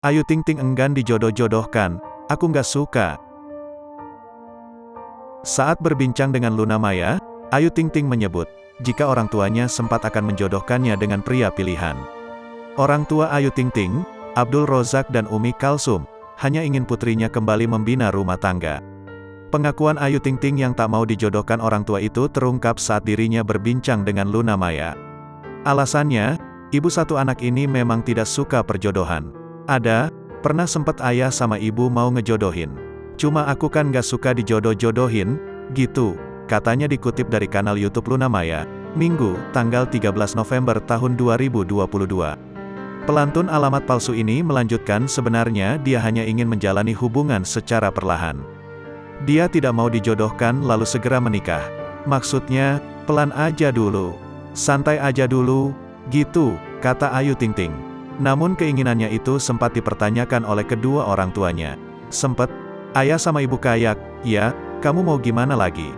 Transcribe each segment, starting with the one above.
Ayu Ting Ting enggan dijodoh-jodohkan, aku nggak suka. Saat berbincang dengan Luna Maya, Ayu Ting Ting menyebut, jika orang tuanya sempat akan menjodohkannya dengan pria pilihan. Orang tua Ayu Ting Ting, Abdul Rozak dan Umi Kalsum, hanya ingin putrinya kembali membina rumah tangga. Pengakuan Ayu Ting Ting yang tak mau dijodohkan orang tua itu terungkap saat dirinya berbincang dengan Luna Maya. Alasannya, ibu satu anak ini memang tidak suka perjodohan. Pernah sempet ayah sama ibu mau ngejodohin. Cuma aku kan gak suka dijodoh-jodohin, gitu, katanya dikutip dari kanal YouTube Luna Maya, Minggu, tanggal 13 November tahun 2022. Pelantun alamat palsu ini melanjutkan sebenarnya dia hanya ingin menjalani hubungan secara perlahan. Dia tidak mau dijodohkan lalu segera menikah. Maksudnya, pelan aja dulu. Santai aja dulu, gitu, kata Ayu Ting Ting. Namun keinginannya itu sempat dipertanyakan oleh kedua orang tuanya. Sempet, ayah sama ibu kayak, ya, kamu mau gimana lagi?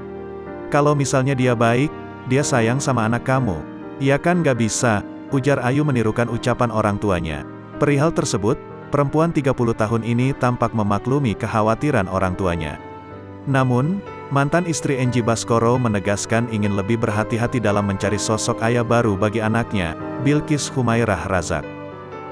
Kalau misalnya dia baik, dia sayang sama anak kamu. Ya kan gak bisa, ujar Ayu menirukan ucapan orang tuanya. Perihal tersebut, perempuan 30 tahun ini tampak memaklumi kekhawatiran orang tuanya. Namun, mantan istri Enji Baskoro menegaskan ingin lebih berhati-hati dalam mencari sosok ayah baru bagi anaknya, Bilkis Humairah Razak.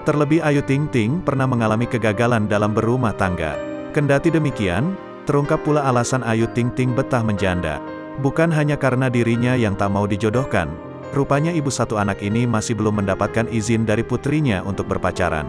Terlebih Ayu Ting Ting pernah mengalami kegagalan dalam berumah tangga. Kendati demikian, terungkap pula alasan Ayu Ting Ting betah menjanda. Bukan hanya karena dirinya yang tak mau dijodohkan, rupanya ibu satu anak ini masih belum mendapatkan izin dari putrinya untuk berpacaran.